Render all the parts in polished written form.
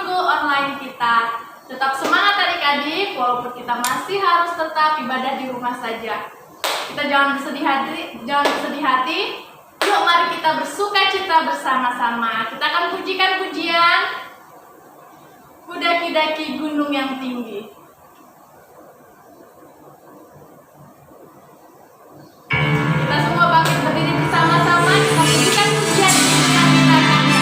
minggu online kita. Tetap semangat adik-adik, walaupun kita masih harus tetap ibadah di rumah saja. Kita jangan bersedih hati. Yuk mari kita bersuka cita bersama-sama. Kita akan pujikan pujian Ku daki-daki gunung yang tinggi. Kita semua bangkit berdiri bersama-sama. Kita pujikan pujian yang kita nyanyi.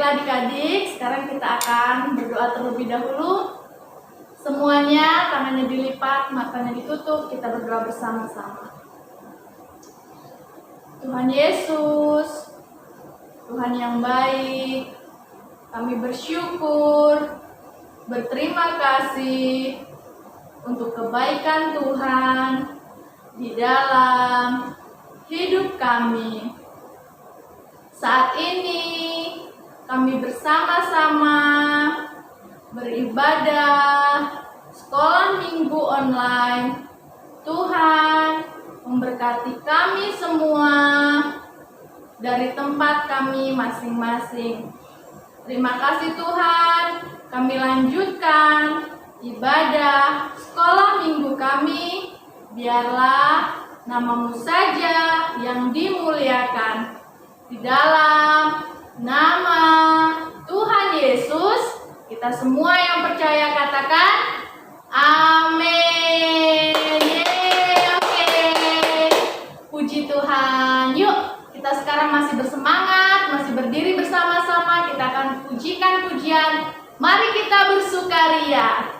Adik-adik, sekarang kita akan berdoa terlebih dahulu. Semuanya tangannya dilipat, matanya ditutup, kita berdoa bersama-sama. Tuhan Yesus, Tuhan yang baik, kami bersyukur, berterima kasih untuk kebaikan Tuhan di dalam hidup kami. Saat ini kami bersama-sama beribadah, sekolah minggu online. Tuhan memberkati kami semua dari tempat kami masing-masing. Terima kasih Tuhan, kami lanjutkan ibadah sekolah minggu kami. Biarlah nama-Mu saja yang dimuliakan. Di dalam nama Tuhan Yesus, kita semua yang percaya katakan amin. Yeay, oke. Puji Tuhan. Yuk, kita sekarang masih bersemangat, masih berdiri bersama-sama. Kita akan pujikan pujian. Mari kita bersukaria.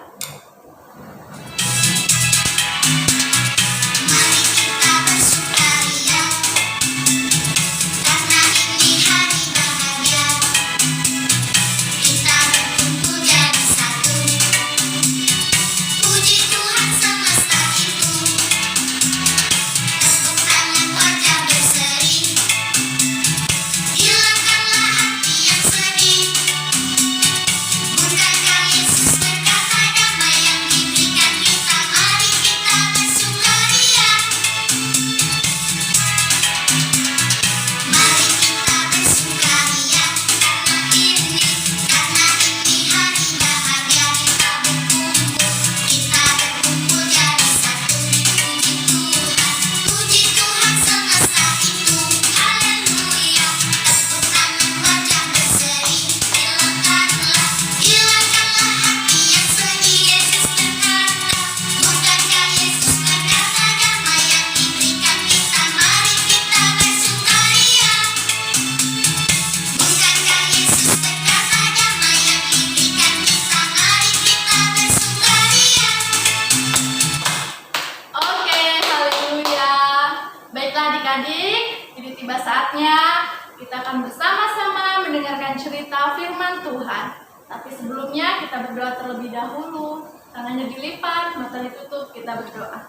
Adik-adik, ini tiba saatnya kita akan bersama-sama mendengarkan cerita firman Tuhan. Tapi sebelumnya kita berdoa terlebih dahulu. Tangannya dilipat, mata ditutup, kita berdoa.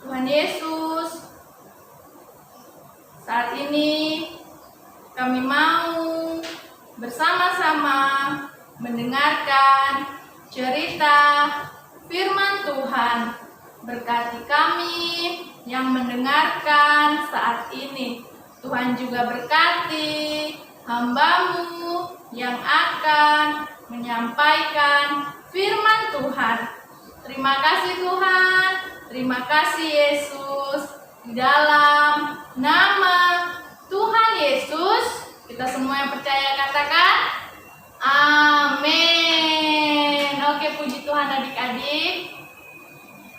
Tuhan Yesus, saat ini kami mau bersama-sama mendengarkan cerita firman Tuhan. Berkati kami yang mendengarkan saat ini. Tuhan juga berkati hamba-Mu yang akan menyampaikan firman Tuhan. Terima kasih Tuhan, terima kasih Yesus. Di dalam nama Tuhan Yesus, kita semua yang percaya katakan amin. Oke, puji Tuhan adik-adik.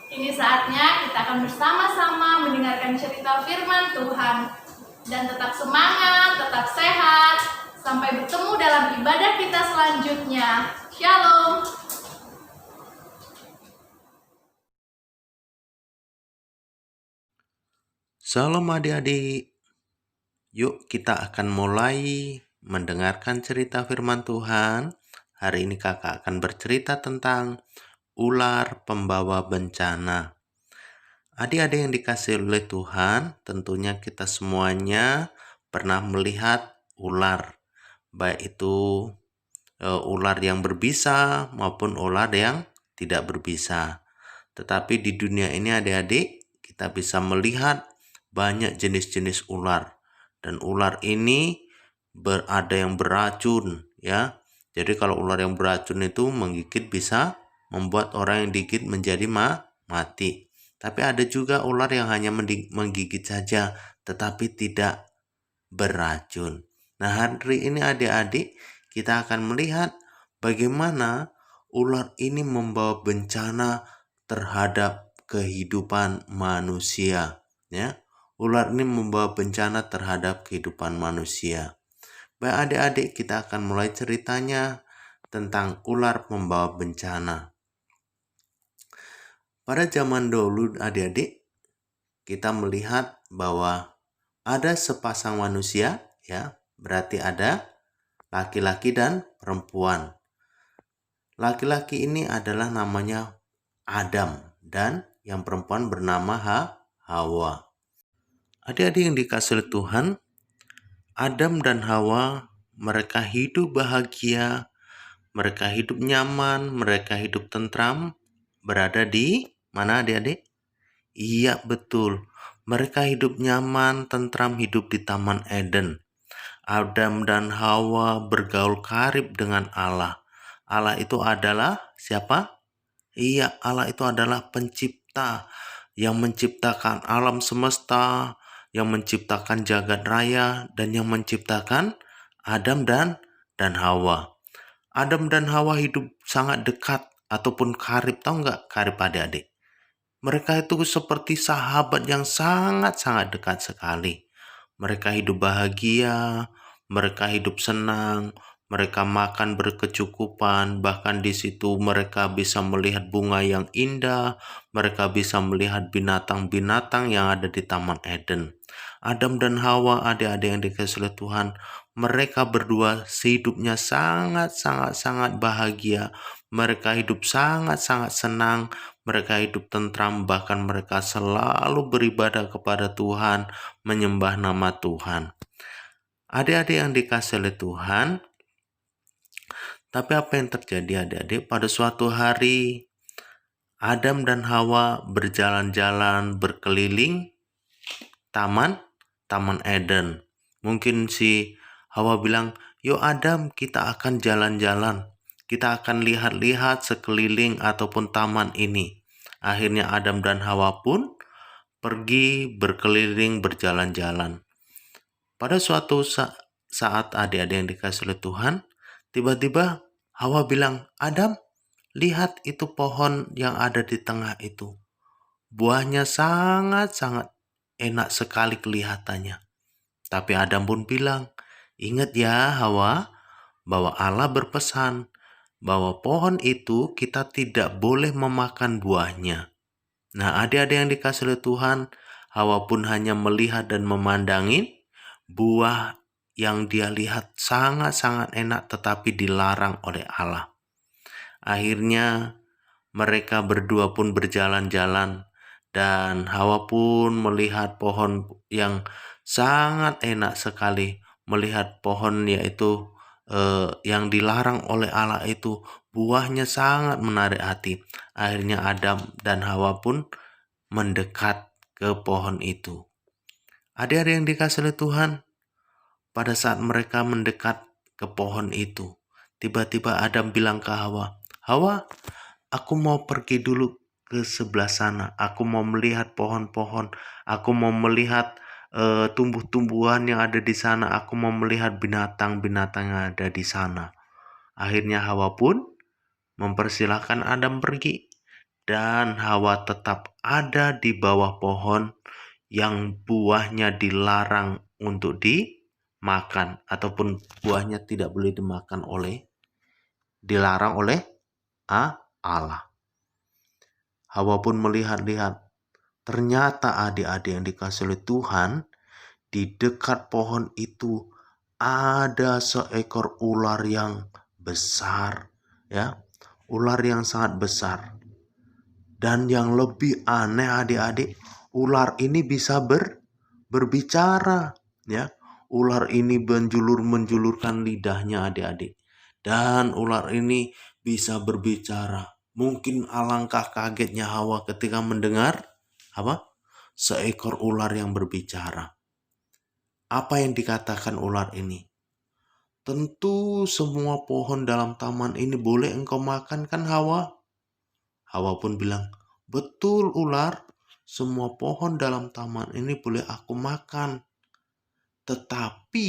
Ini saatnya kita akan bersama-sama mendengarkan cerita firman Tuhan. Dan tetap semangat, tetap sehat. Sampai bertemu dalam ibadah kita selanjutnya. Shalom. Salam adik-adik. Yuk kita akan mulai mendengarkan cerita firman Tuhan. Hari ini kakak akan bercerita tentang ular pembawa bencana. Adik-adik yang dikasihi oleh Tuhan, tentunya kita semuanya pernah melihat ular. Baik itu ular yang berbisa maupun ular yang tidak berbisa. Tetapi di dunia ini adik-adik, kita bisa melihat banyak jenis-jenis ular. Dan ular ini ada yang beracun, ya. Jadi kalau ular yang beracun itu menggigit bisa membuat orang yang digigit menjadi mati. Tapi ada juga ular yang hanya menggigit saja, tetapi tidak beracun. Nah, hari ini adik-adik kita akan melihat bagaimana ular ini membawa bencana terhadap kehidupan manusia, ya. Ular ini membawa bencana terhadap kehidupan manusia. Baik adik-adik, kita akan mulai ceritanya tentang ular pembawa bencana. Pada zaman dulu adik-adik, kita melihat bahwa ada sepasang manusia, ya, berarti ada laki-laki dan perempuan. Laki-laki ini adalah namanya Adam dan yang perempuan bernama Hawa. Adik-adik yang dikasihi Tuhan, Adam dan Hawa, mereka hidup bahagia, mereka hidup nyaman, mereka hidup tentram, berada di mana adik-adik? Iya, betul. Mereka hidup nyaman, tentram, hidup di Taman Eden. Adam dan Hawa bergaul karib dengan Allah. Allah itu adalah siapa? Iya, Allah itu adalah pencipta yang menciptakan alam semesta, yang menciptakan jagat raya, dan yang menciptakan Adam dan Hawa. Adam dan Hawa hidup sangat dekat ataupun karib. Tahu nggak karib adik-adik? Mereka itu seperti sahabat yang sangat-sangat dekat sekali. Mereka hidup bahagia, mereka hidup senang, mereka makan berkecukupan, bahkan di situ mereka bisa melihat bunga yang indah, mereka bisa melihat binatang-binatang yang ada di Taman Eden. Adam dan Hawa, adik-adik yang dikasihi oleh Tuhan, mereka berdua hidupnya sangat-sangat bahagia. Mereka hidup sangat-sangat senang, mereka hidup tentram, bahkan mereka selalu beribadah kepada Tuhan, menyembah nama Tuhan. Adik-adik yang dikasihi oleh Tuhan, tapi apa yang terjadi adik-adik? Pada suatu hari, Adam dan Hawa berjalan-jalan berkeliling Taman Eden. Mungkin si Hawa bilang, "Yuk Adam, kita akan jalan-jalan. Kita akan lihat-lihat sekeliling ataupun taman ini." Akhirnya Adam dan Hawa pun pergi berkeliling berjalan-jalan. Pada suatu saat adik-adik yang dikasihi oleh Tuhan, tiba-tiba Hawa bilang, "Adam, lihat itu pohon yang ada di tengah itu. Buahnya sangat-sangat enak sekali kelihatannya." Tapi Adam pun bilang, "Ingat ya Hawa, bahwa Allah berpesan bahwa pohon itu kita tidak boleh memakan buahnya." Nah, adik-adik yang dikasihi oleh Tuhan, Hawa pun hanya melihat dan memandangi buah yang dia lihat sangat-sangat enak tetapi dilarang oleh Allah. Akhirnya mereka berdua pun berjalan-jalan dan Hawa pun melihat pohon yang sangat enak sekali. Melihat pohon yaitu yang dilarang oleh Allah itu buahnya sangat menarik hati. Akhirnya Adam dan Hawa pun mendekat ke pohon itu. Adik-adik yang dikasihi oleh Tuhan, pada saat mereka mendekat ke pohon itu, tiba-tiba Adam bilang ke Hawa, "Hawa, aku mau pergi dulu ke sebelah sana. Aku mau melihat pohon-pohon. Aku mau melihat tumbuh-tumbuhan yang ada di sana. Aku mau melihat binatang-binatang yang ada di sana." Akhirnya Hawa pun mempersilahkan Adam pergi. Dan Hawa tetap ada di bawah pohon yang buahnya dilarang untuk dimakan. Ataupun buahnya tidak boleh dilarang oleh Allah. Hawa pun melihat-lihat. Ternyata adik-adik yang dikasihi oleh Tuhan, di dekat pohon itu ada seekor ular yang besar, ya. Ular yang sangat besar. Dan yang lebih aneh adik-adik, ular ini bisa berbicara, ya. Ular ini menjulurkan lidahnya adik-adik. Dan ular ini bisa berbicara. Mungkin alangkah kagetnya Hawa ketika mendengar seekor ular yang berbicara. Apa yang dikatakan ular ini? "Tentu semua pohon dalam taman ini boleh engkau makan kan Hawa?" Hawa pun bilang, "Betul ular, semua pohon dalam taman ini boleh aku makan. Tetapi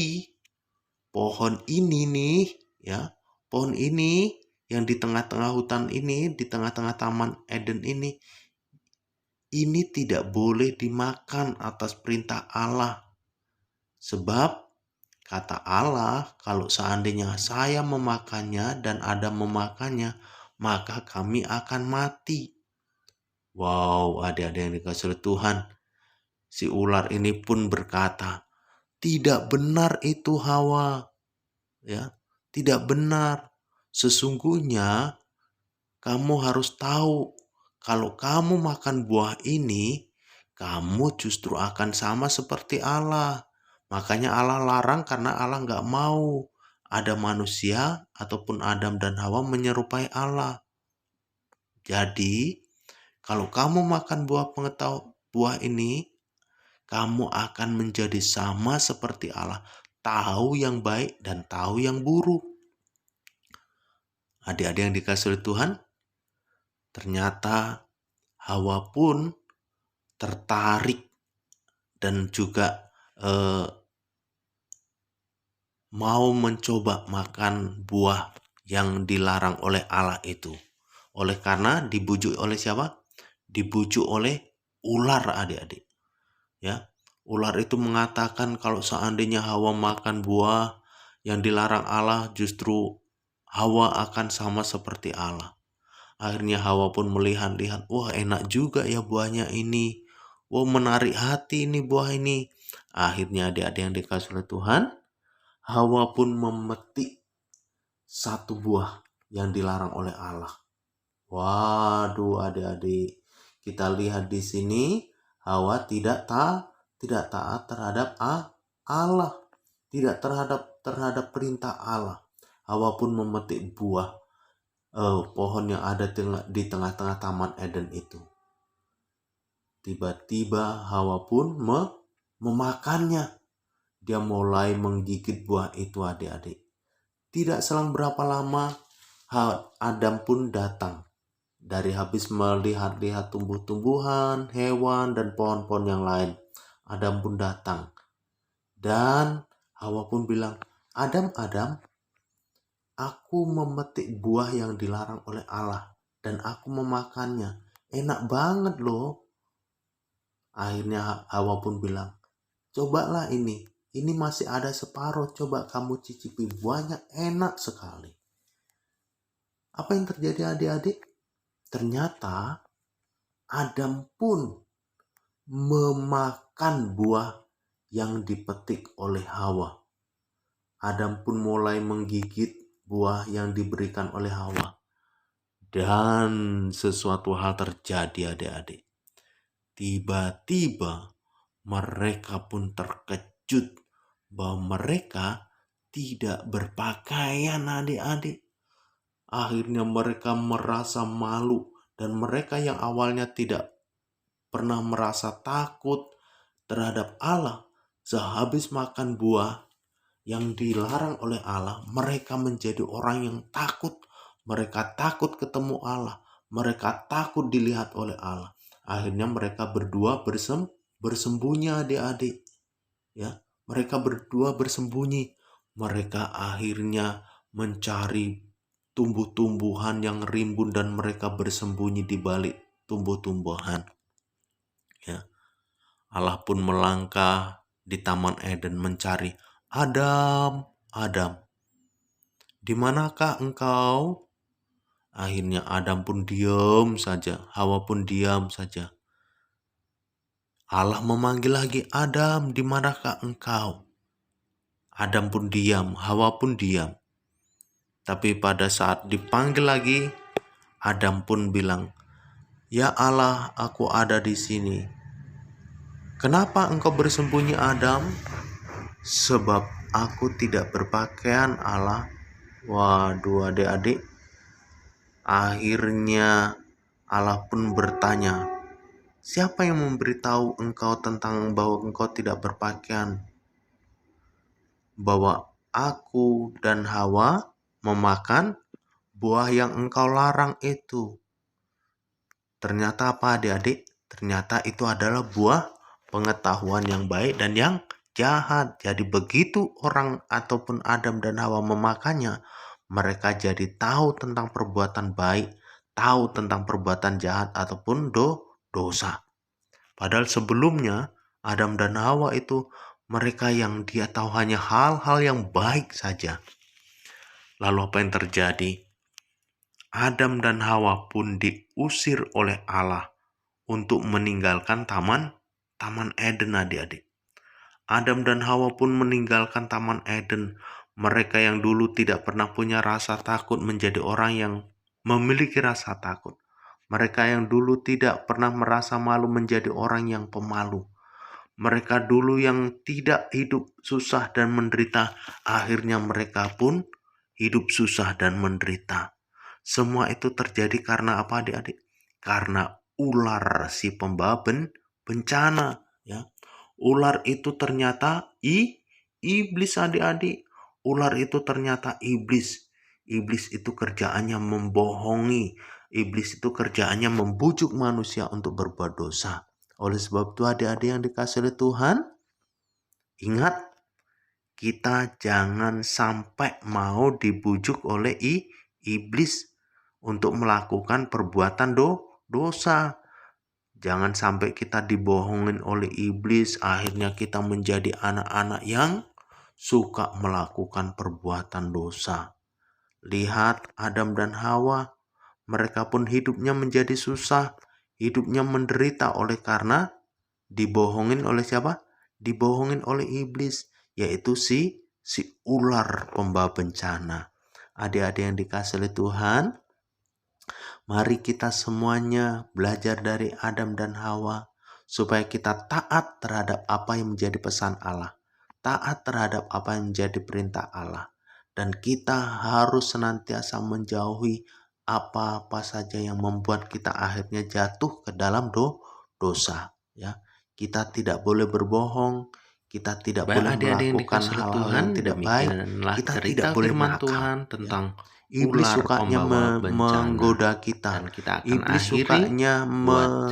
pohon ini nih, ya, pohon ini yang di tengah-tengah hutan ini, di tengah-tengah Taman Eden ini tidak boleh dimakan atas perintah Allah. Sebab kata Allah, kalau seandainya saya memakannya dan Adam memakannya, maka kami akan mati." Wow, adik-adik yang dikasihi oleh Tuhan, si ular ini pun berkata, "Tidak benar itu Hawa, ya, tidak benar. Sesungguhnya kamu harus tahu, kalau kamu makan buah ini, kamu justru akan sama seperti Allah. Makanya Allah larang karena Allah nggak mau ada manusia ataupun Adam dan Hawa menyerupai Allah. Jadi, kalau kamu makan buah ini, kamu akan menjadi sama seperti Allah, tahu yang baik dan tahu yang buruk. Adik-adik yang dikasihi oleh Tuhan, ternyata Hawa pun tertarik dan juga mau mencoba makan buah yang dilarang oleh Allah itu. Oleh karena dibujuk oleh siapa? Dibujuk oleh ular, adik-adik. Ya, ular itu mengatakan kalau seandainya Hawa makan buah yang dilarang Allah, justru Hawa akan sama seperti Allah. Akhirnya Hawa pun melihat-lihat, wah enak juga ya buahnya ini. Wah menarik hati ini buah ini. Akhirnya adik-adik yang dikasihi oleh Tuhan, Hawa pun memetik satu buah yang dilarang oleh Allah. Waduh adik-adik, kita lihat di sini Hawa tidak taat terhadap Allah, tidak terhadap perintah Allah. Hawa pun memetik buah pohon yang ada di tengah-tengah Taman Eden itu. Tiba-tiba Hawa pun memakannya. Dia mulai menggigit buah itu, adik-adik. Tidak selang berapa lama Adam pun datang. Dari habis melihat-lihat tumbuh-tumbuhan, hewan, dan pohon-pohon yang lain, Adam pun datang. Dan Hawa pun bilang, Adam, aku memetik buah yang dilarang oleh Allah dan aku memakannya. Enak banget loh. Akhirnya Hawa pun bilang, cobalah ini. Ini masih ada separuh, coba kamu cicipi, buahnya enak sekali. Apa yang terjadi adik-adik? Ternyata Adam pun memakan buah yang dipetik oleh Hawa. Adam pun mulai menggigit buah yang diberikan oleh Hawa. Dan sesuatu hal terjadi adik-adik. Tiba-tiba mereka pun terkejut bahwa mereka tidak berpakaian adik-adik. Akhirnya mereka merasa malu dan mereka yang awalnya tidak pernah merasa takut terhadap Allah, sehabis makan buah yang dilarang oleh Allah, mereka menjadi orang yang takut. Mereka takut ketemu Allah. Mereka takut dilihat oleh Allah. Akhirnya mereka berdua bersembunyi adik-adik. Ya, mereka berdua bersembunyi. Mereka akhirnya mencari tumbuh-tumbuhan yang rimbun dan mereka bersembunyi di balik tumbuh-tumbuhan. Ya. Allah pun melangkah di Taman Eden mencari Adam, di manakah engkau? Akhirnya Adam pun diam saja, Hawa pun diam saja. Allah memanggil lagi, Adam, di manakah engkau? Adam pun diam, Hawa pun diam. Tapi pada saat dipanggil lagi, Adam pun bilang, ya Allah, aku ada di sini. Kenapa engkau bersembunyi, Adam? Sebab aku tidak berpakaian, Allah. Waduh adik-adik. Akhirnya Allah pun bertanya, siapa yang memberitahu engkau tentang bahwa engkau tidak berpakaian? Bahwa aku dan Hawa memakan buah yang engkau larang itu. Ternyata apa adik-adik? Ternyata itu adalah buah pengetahuan yang baik dan yang jahat. Jadi begitu orang ataupun Adam dan Hawa memakannya, mereka jadi tahu tentang perbuatan baik, tahu tentang perbuatan jahat ataupun dosa. Padahal sebelumnya Adam dan Hawa itu mereka yang dia tahu hanya hal-hal yang baik saja. Lalu apa yang terjadi? Adam dan Hawa pun diusir oleh Allah untuk meninggalkan Taman Eden adik-adik. Adam dan Hawa pun meninggalkan Taman Eden. Mereka yang dulu tidak pernah punya rasa takut menjadi orang yang memiliki rasa takut. Mereka yang dulu tidak pernah merasa malu menjadi orang yang pemalu. Mereka dulu yang tidak hidup susah dan menderita, akhirnya mereka pun hidup susah dan menderita. Semua itu terjadi karena apa, adik-adik? Karena ular si pembawa bencana, ya. Ular itu ternyata iblis, adik-adik. Ular itu ternyata iblis. Iblis itu kerjaannya membohongi. Iblis itu kerjaannya membujuk manusia untuk berbuat dosa. Oleh sebab itu, adik-adik yang dikasihi oleh Tuhan, ingat, kita jangan sampai mau dibujuk oleh iblis untuk melakukan perbuatan dosa. Jangan sampai kita dibohongin oleh iblis, akhirnya kita menjadi anak-anak yang suka melakukan perbuatan dosa. Lihat Adam dan Hawa, mereka pun hidupnya menjadi susah, hidupnya menderita oleh karena dibohongin oleh siapa? Dibohongin oleh iblis, yaitu si ular pembawa bencana. Adik-adik yang dikasihi oleh Tuhan, mari kita semuanya belajar dari Adam dan Hawa supaya kita taat terhadap apa yang menjadi pesan Allah, taat terhadap apa yang menjadi perintah Allah, dan kita harus senantiasa menjauhi apa-apa saja yang membuat kita akhirnya jatuh ke dalam dosa, ya. Kita tidak boleh berbohong, kita tidak boleh melakukan hal-hal yang tidak baik, kita tidak boleh Tuhan tentang iblis sukanya menggoda kita, dan kita akan iblis sukanya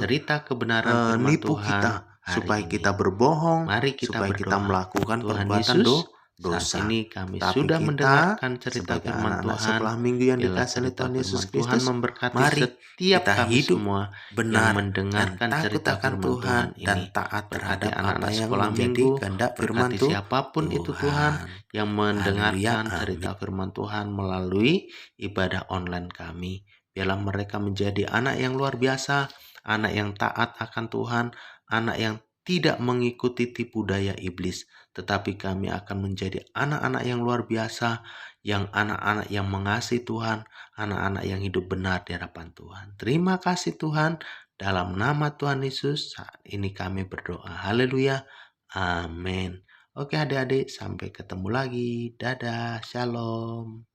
cerita kebenaran firman menipu Tuhan kita supaya kita berbohong, Mari kita supaya kita berdoa. melakukan Tuhan perbuatan Yesus, dosa. saat ini kami Tapi sudah kita mendengarkan cerita sebagai firman anak-anak Tuhan. setelah minggu yang Biarlah dikasihi oleh cerita Tuhan Yesus firman Tuhan Kristus, memberkati mari setiap kita kami hidup semua benar yang dan mendengarkan takut cerita akan firman Tuhan Tuhan dan ini. taat Berkati terhadap apa anak-anak yang sekolah menjadi minggu, kehendak firman berkati siapapun itu Tuhan yang mendengarkan Haleluya, cerita firman Tuhan melalui ibadah online kami. Biarlah mereka menjadi anak yang luar biasa, anak yang taat akan Tuhan, anak yang tidak mengikuti tipu daya iblis, tetapi kami akan menjadi anak-anak yang luar biasa, yang anak-anak yang mengasihi Tuhan, anak-anak yang hidup benar di hadapan Tuhan. Terima kasih Tuhan, dalam nama Tuhan Yesus saat ini kami berdoa. Haleluya, amin. Oke adik-adik, sampai ketemu lagi. Dadah, shalom.